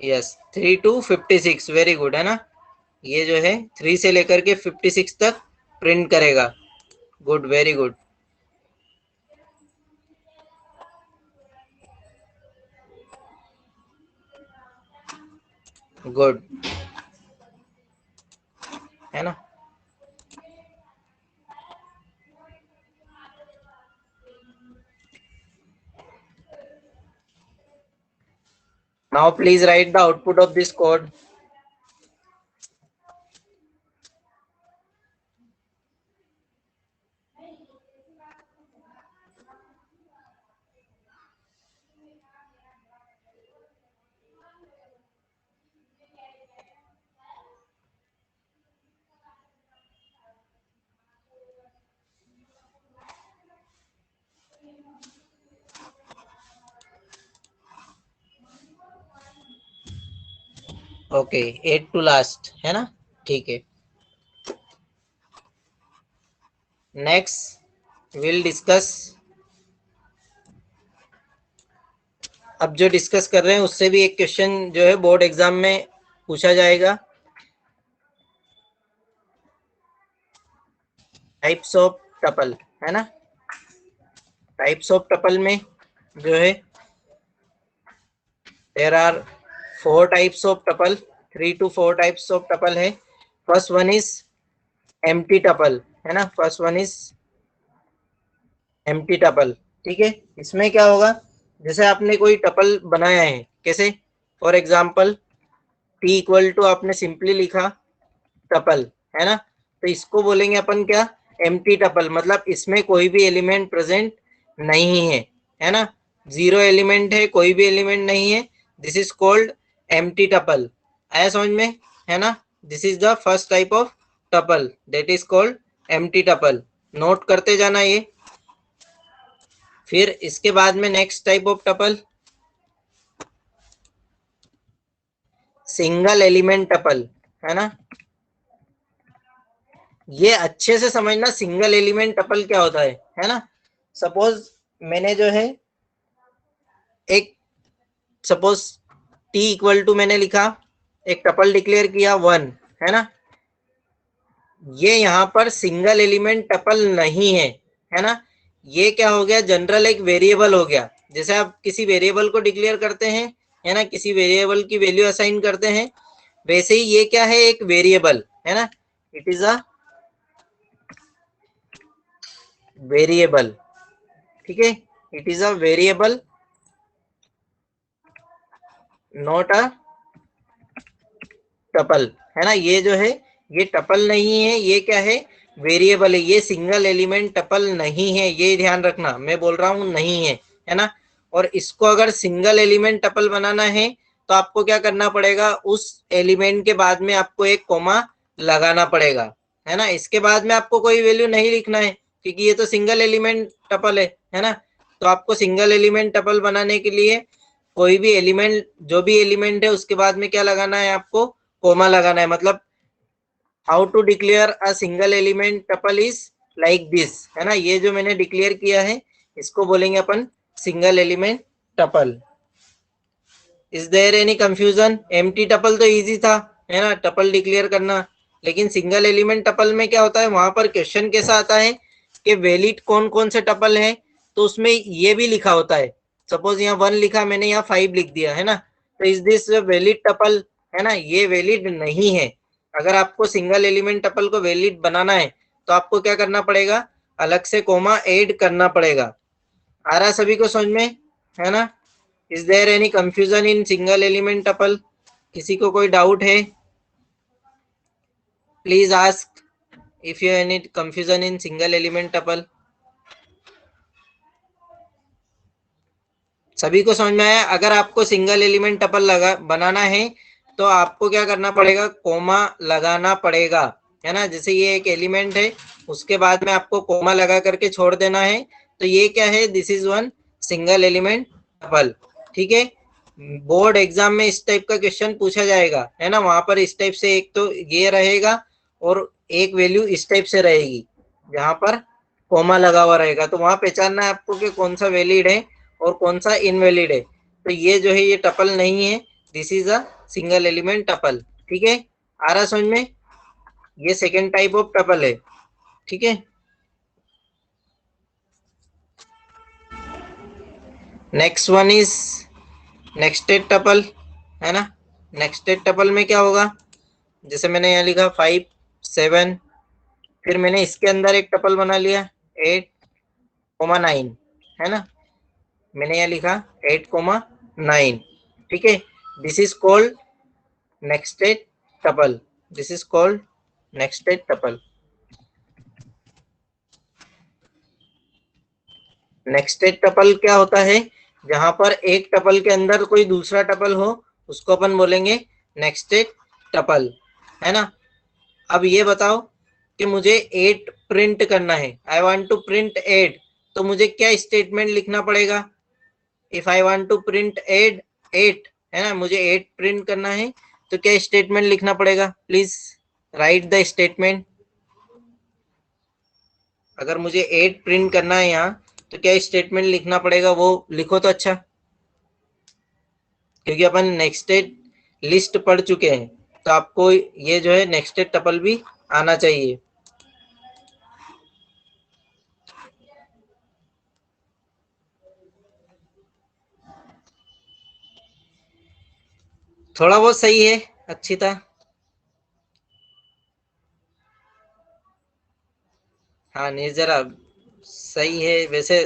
Yes 3 to 56, very good है ना। ये जो है 3 से लेकर के 56 तक प्रिंट करेगा। Good, very good. गुड है ना। Now please write the output of this code. Okay, 8 to last है ना, ठीक है। नेक्स्ट विल डिस्कस, अब जो डिस्कस कर रहे हैं उससे भी एक क्वेश्चन जो है बोर्ड एग्जाम में पूछा जाएगा। टाइप्स ऑफ टपल है ना। टाइप्स ऑफ टपल में जो है there are 4 types of tuple, 3 to 4 types of tuple है। First one is empty tuple है ना, first one is empty tuple. ठीक है, इसमें क्या होगा, जैसे आपने कोई टपल बनाया है, कैसे, for example T equal to आपने सिंपली लिखा टपल है ना, तो इसको बोलेंगे अपन क्या, एम्प्टी टपल, मतलब इसमें कोई भी एलिमेंट प्रेजेंट नहीं है ना, जीरो एलिमेंट है, कोई भी एलिमेंट नहीं है, this is called empty tuple. आया समझ में, है ना। This is the first type of tuple, that is called empty tuple. Note करते जाना ये। फिर इसके बाद में next type of tuple single element tuple है ना। ये अच्छे से समझना सिंगल एलिमेंट टपल क्या होता है ना। सपोज मैंने जो है एक, सपोज टी इक्वल टू मैंने लिखा, एक टपल डिक्लेयर किया 1 है ना, ये यहाँ पर सिंगल एलिमेंट टपल नहीं है ना। ये क्या हो गया, जनरल एक वेरिएबल हो गया। जैसे आप किसी वेरिएबल को डिक्लेयर करते हैं है ना, किसी वेरिएबल की वैल्यू असाइन करते हैं, वैसे ही ये क्या है, एक वेरिएबल है ना, इट इज अ वेरिएबल। ठीक है, it is a variable, not a tuple है ना। ये जो है ये टपल नहीं है, ये क्या है, वेरिएबल है, ये सिंगल एलिमेंट टपल नहीं है, ये ध्यान रखना, मैं बोल रहा हूं नहीं है ना। और इसको अगर सिंगल एलिमेंट टपल बनाना है तो आपको क्या करना पड़ेगा, उस एलिमेंट के बाद में आपको एक कोमा लगाना पड़ेगा है ना। इसके बाद में आपको कोई वैल्यू नहीं लिखना है, क्योंकि ये तो सिंगल एलिमेंट टपल है ना। तो आपको सिंगल एलिमेंट टपल बनाने के लिए कोई भी एलिमेंट, जो भी एलिमेंट है उसके बाद में क्या लगाना है, आपको कोमा लगाना है। मतलब how to declare a single element tuple is like this है ना। ये जो मैंने डिक्लेयर किया है इसको बोलेंगे अपन single element tuple. Is there any confusion? Empty tuple तो इजी था है ना, टपल डिक्लेयर करना, लेकिन सिंगल एलिमेंट टपल में क्या होता है, वहां पर क्वेश्चन कैसा आता है कि वैलिड कौन कौन से टपल है, तो उसमें ये भी लिखा होता है। सपोज यहाँ 1 लिखा, मैंने यहाँ 5 लिख दिया है ना, तो इज दिस वैलिड टपल है ना, ये वैलिड नहीं है। अगर आपको सिंगल एलिमेंट टपल को वैलिड बनाना है तो आपको क्या करना पड़ेगा, अलग से कोमा ऐड करना पड़ेगा। आ रहा सभी को समझ में, है ना। Is there any confusion in single element tuple? किसी को कोई डाउट है, please ask if you any confusion in single element tuple. सभी को समझ में आया? अगर आपको सिंगल एलिमेंट टपल लगा बनाना है तो आपको क्या करना पड़ेगा, कोमा लगाना पड़ेगा है ना। जैसे ये एक एलिमेंट है, उसके बाद में आपको कोमा लगा करके छोड़ देना है, तो ये क्या है, this is one single element tuple. ठीक है, बोर्ड एग्जाम में इस टाइप का क्वेश्चन पूछा जाएगा है ना। वहां पर इस टाइप से एक तो ये रहेगा और एक वैल्यू इस टाइप से रहेगी जहां पर कोमा लगा हुआ रहेगा, तो वहां पहचानना है आपको कि कौन सा वैलिड है और कौन सा इनवैलिड है। तो ये जो है ये टपल नहीं है, this is a single element tuple. ठीक है, आ रहा समझ में? ये सेकेंड टाइप ऑफ टपल है। ठीक है, next one is nested tuple, है ना। नेक्स्टेड टपल में क्या होगा, जैसे मैंने यहाँ लिखा 5 7, फिर मैंने इसके अंदर एक टपल बना लिया 8,9, है ना। मैंने यहाँ लिखा 8,9। ठीक है, this is called nested tuple. This is called nested tuple. Nested tuple क्या होता है, जहां पर एक टपल के अंदर कोई दूसरा टपल हो, उसको अपन बोलेंगे नेक्स्टेड टपल, है ना। अब ये बताओ कि मुझे 8 प्रिंट करना है, आई वांट टू प्रिंट 8, तो मुझे क्या स्टेटमेंट लिखना पड़ेगा? If I want to print 8, है ना, मुझे 8 प्रिंट करना है, तो क्या स्टेटमेंट लिखना पड़ेगा? Please write the statement. अगर मुझे 8 प्रिंट करना है यहाँ, तो क्या स्टेटमेंट लिखना पड़ेगा, वो लिखो तो अच्छा, क्योंकि अपन नेक्स्टेड लिस्ट पढ़ चुके हैं, तो आपको ये जो है नेक्स्टेड टपल भी आना चाहिए। थोड़ा बहुत सही है, अच्छी था। हाँ नहीं, जरा सही है वैसे।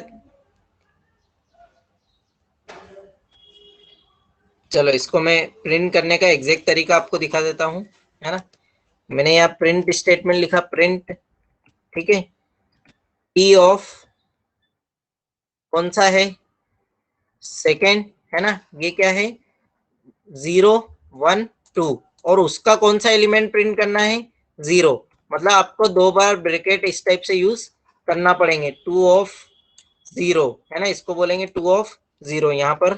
चलो इसको मैं प्रिंट करने का एग्जैक्ट तरीका आपको दिखा देता हूँ, है ना। मैंने यहाँ प्रिंट स्टेटमेंट लिखा, प्रिंट, ठीक है, टी ऑफ कौन सा है, सेकेंड, है ना, ये क्या है 0 1 2, और उसका कौन सा एलिमेंट प्रिंट करना है 0, मतलब आपको 2 बार ब्रैकेट इस टाइप से यूज करना पड़ेंगे। 2 of 0, है ना, इसको बोलेंगे 2 of 0। यहाँ पर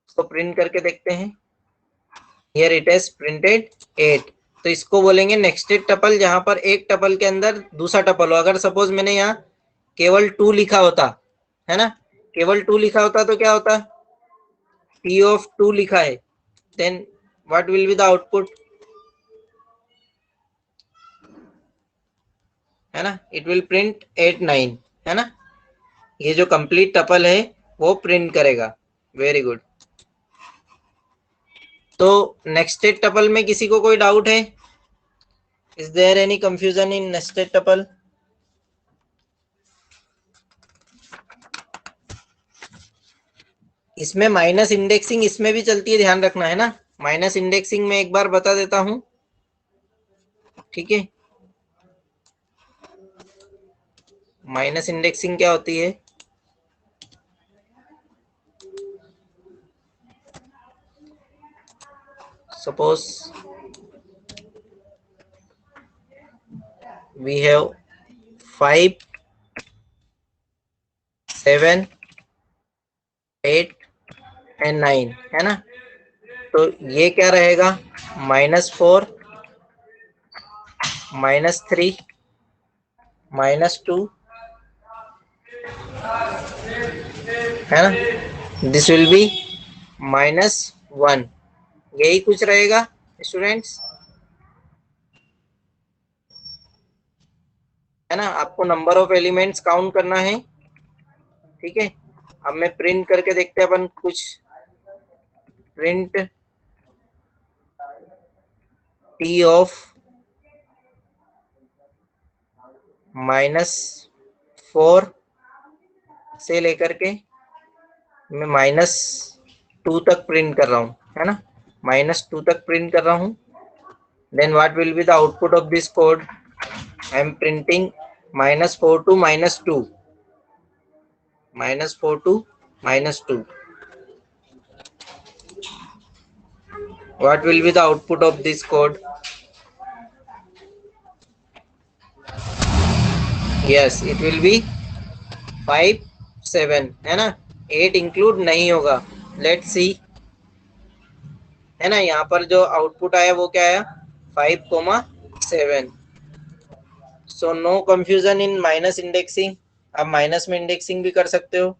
इसको प्रिंट करके देखते हैं, हियर इट इज प्रिंटेड 8, तो इसको बोलेंगे नेक्स्टेड टपल, जहां पर एक टपल के अंदर दूसरा टपल हो। अगर सपोज मैंने यहाँ केवल 2 लिखा होता, है ना, केवल 2 लिखा होता तो क्या होता, टी ऑफ 2 लिखा है, then what will be the output, है ना, इट विल प्रिंट 8 9, है ना। ये जो कंप्लीट टपल है वो प्रिंट करेगा। Very good. तो नेक्स्टेड टपल में किसी को कोई डाउट है? Is there any confusion in nested tuple? इसमें माइनस इंडेक्सिंग इसमें भी चलती है, ध्यान रखना, है ना। माइनस इंडेक्सिंग में एक बार बता देता हूं, ठीक है। माइनस इंडेक्सिंग क्या होती है, सपोज वी हैव 5 7 8 एंड 9, है ना। तो ये क्या रहेगा, -4 -3 -2, है ना, दिस विल बी -1, यही कुछ रहेगा स्टूडेंट्स, है ना। आपको नंबर ऑफ एलिमेंट्स काउंट करना है, ठीक है। अब मैं प्रिंट करके देखते हैं अपन कुछ, प्रिंट टी ऑफ -4 से लेकर के मैं -2 तक प्रिंट कर रहा हूँ, है ना, -2 तक प्रिंट कर रहा हूँ। Then what will be the output of this code, I am printing -4 to -2, -4 to -2, what will be the output of this code? Yes, it will be 5 7, है ना, 8 इंक्लूड नहीं होगा। लेट्स सी, है ना, यहाँ पर जो आउटपुट आया वो क्या आया 5,7। So no confusion in minus indexing. आप माइनस में इंडेक्सिंग भी कर सकते हो।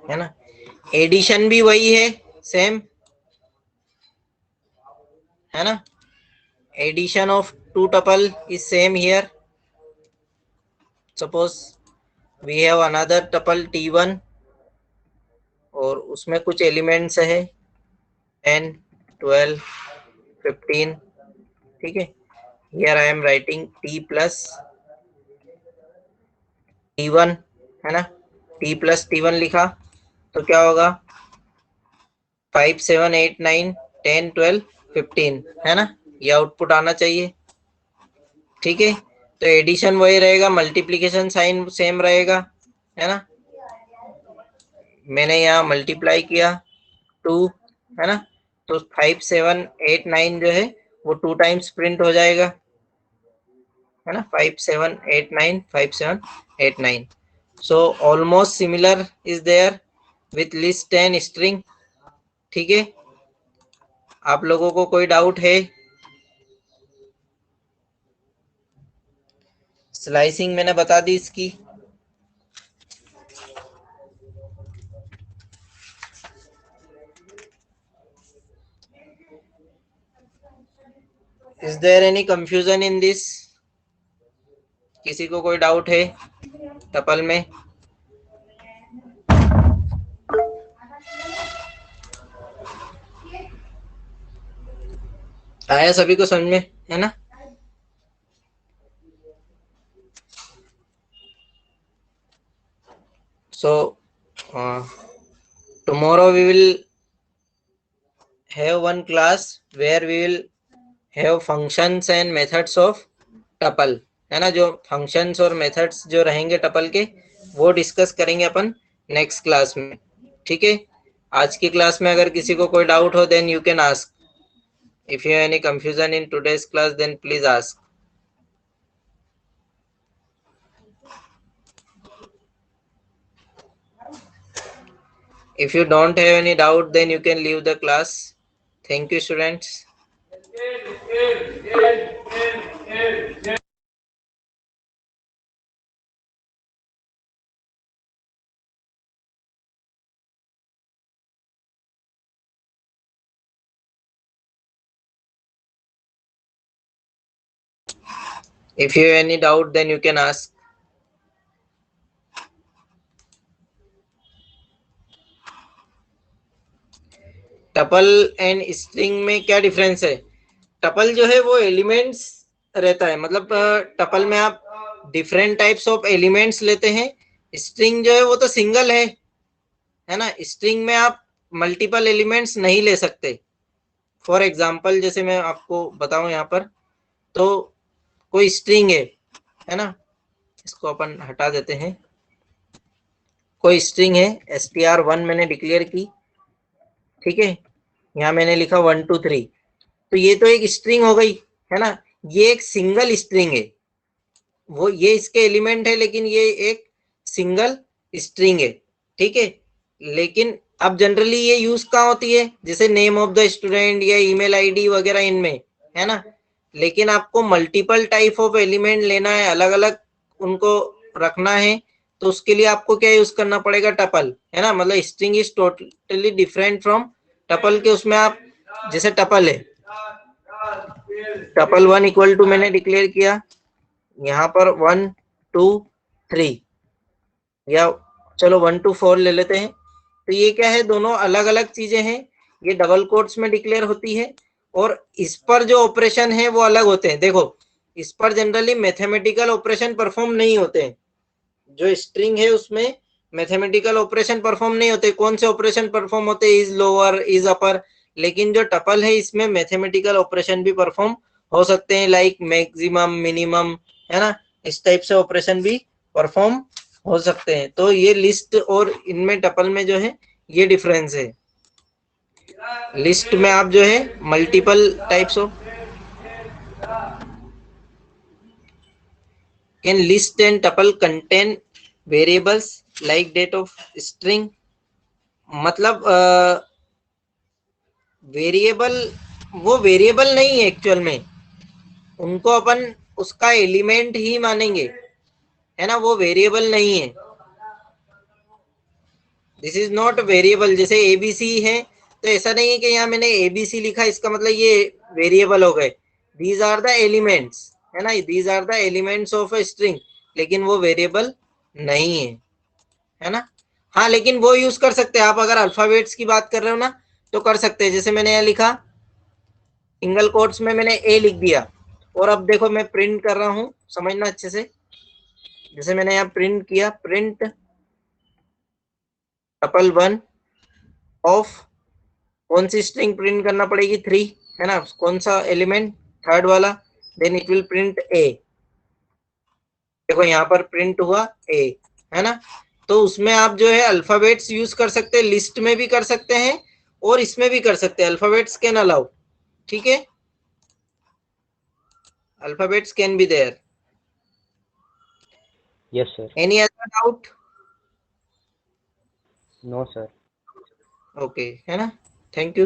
है ना। एडिशन भी वही है, सेम, है ना। Addition of two tuple is same here. Suppose we have another tuple T1 और उसमें कुछ एलिमेंट्स है 10, 12, 15. ठीक है, here I am writing T plus T1, है ना. T प्लस T1 लिखा तो क्या होगा, 5, 7, 8, 9, 10, 12, 15, है ना. ये आउटपुट आना चाहिए. ठीक है, तो एडिशन वही रहेगा, मल्टीप्लीकेशन साइन सेम रहेगा, है ना. मैंने यहाँ मल्टीप्लाई किया 2, है ना. तो 5, 7, 8, 9 जो है वो 2 टाइम्स प्रिंट हो जाएगा, है ना. 5, 7, 8, 9, 5, 7, 8, 9. So almost similar is there with list and string. ठीक है, आप लोगों को कोई डाउट है? स्लाइसिंग मैंने बता दी इसकी. Is there any confusion in this? किसी को कोई डाउट है टपल में? आया सभी को समझ में, है ना. So tomorrow we will have one class where we will have functions and methods of tuple, है ना. जो functions और methods जो रहेंगे टपल के वो डिस्कस करेंगे अपन नेक्स्ट क्लास में. ठीक है, आज की क्लास में अगर किसी को कोई डाउट हो then you can ask. If you have any confusion in today's class then please ask. If you don't have any doubt, then you can leave the class. Thank you, students. If you have any doubt, then you can ask. Tuple and string में क्या difference है? Tuple जो है वो elements रहता है, मतलब tuple में आप डिफरेंट टाइप्स ऑफ एलिमेंट्स लेते हैं. स्ट्रिंग जो है वो तो सिंगल है ना. स्ट्रिंग में आप मल्टीपल एलिमेंट्स नहीं ले सकते. फॉर एग्जांपल जैसे मैं आपको बताऊं यहाँ पर, तो कोई स्ट्रिंग है ना. इसको अपन हटा देते हैं. कोई स्ट्रिंग है str1 मैंने डिक्लेयर की. ठीक है, यहाँ मैंने लिखा 1, 2, 3. तो ये तो एक स्ट्रिंग हो गई, है ना. ये एक सिंगल स्ट्रिंग है, वो ये इसके एलिमेंट है लेकिन ये एक सिंगल स्ट्रिंग है. ठीक है, लेकिन अब जनरली ये यूज कहाँ होती है, जैसे नेम ऑफ द स्टूडेंट या ईमेल आईडी वगैरह इनमें, है ना. लेकिन आपको मल्टीपल टाइप ऑफ एलिमेंट लेना है, अलग अलग उनको रखना है, तो उसके लिए आपको क्या यूज करना पड़ेगा, टपल, है ना. मतलब string is totally different from tuple के. उसमें आप जैसे टपल है, टपल 1 इक्वल टू मैंने डिक्लेयर किया यहाँ पर 1, 2, 3, या चलो 1 to 4 ले लेते हैं. तो ये क्या है, दोनों अलग अलग चीजें हैं. ये डबल कोट्स में डिक्लेयर होती है और इस पर जो ऑपरेशन है वो अलग होते हैं. देखो, इस पर जनरली मैथमेटिकल ऑपरेशन परफॉर्म नहीं होते हैं. जो स्ट्रिंग है उसमें मैथमेटिकल ऑपरेशन परफॉर्म नहीं होते. कौन से ऑपरेशन परफॉर्म होते हैं, इज लोअर, इज अपर. लेकिन जो टपल है इसमें मैथमेटिकल ऑपरेशन भी परफॉर्म हो सकते हैं, लाइक मैक्सिमम, मिनिमम, है ना. इस टाइप से ऑपरेशन भी परफॉर्म हो सकते हैं. तो ये लिस्ट और इनमें टपल में जो है ये डिफरेंस है. लिस्ट में आप जो है multiple types of can list and tuple contain variables like date of string. मतलब वेरिएबल, वो वेरिएबल नहीं है एक्चुअल में, उनको अपन उसका एलिमेंट ही मानेंगे, है ना. वो वेरिएबल नहीं है. This is not variable. जैसे एबीसी है तो ऐसा नहीं है कि यहाँ मैंने एबीसी लिखा इसका मतलब ये वेरिएबल हो गए। दीज आर द एलिमेंट्स, है ना, these are the elements of a string, लेकिन वो वेरिएबल नहीं है ना। हाँ, लेकिन वो यूज कर सकते हैं आप, अगर अल्फाबेट्स की बात कर रहे हो ना तो कर सकते हैं। जैसे मैंने यहाँ लिखा सिंगल कोट्स में मैंने ए लिख दिया, और अब देखो मैं प्रिंट कर रहा हूं, समझना अच्छे से। जैसे मैंने यहाँ प्रिंट किया, प्रिंट टपल 1 ऑफ, कौन सी स्ट्रिंग प्रिंट करना पड़ेगी, 3, है ना, कौन सा एलिमेंट, थर्ड वाला, देन इट विल प्रिंट ए। देखो यहाँ पर प्रिंट हुआ ए, है ना। तो उसमें आप जो है अल्फाबेट्स यूज कर सकते हैं, लिस्ट में भी कर सकते हैं और इसमें भी कर सकते हैं। अल्फाबेट्स कैन अलाउ, ठीक है, alphabets can be there. Yes, sir. Any other doubt? No, sir. Okay, है ना, थैंक यू।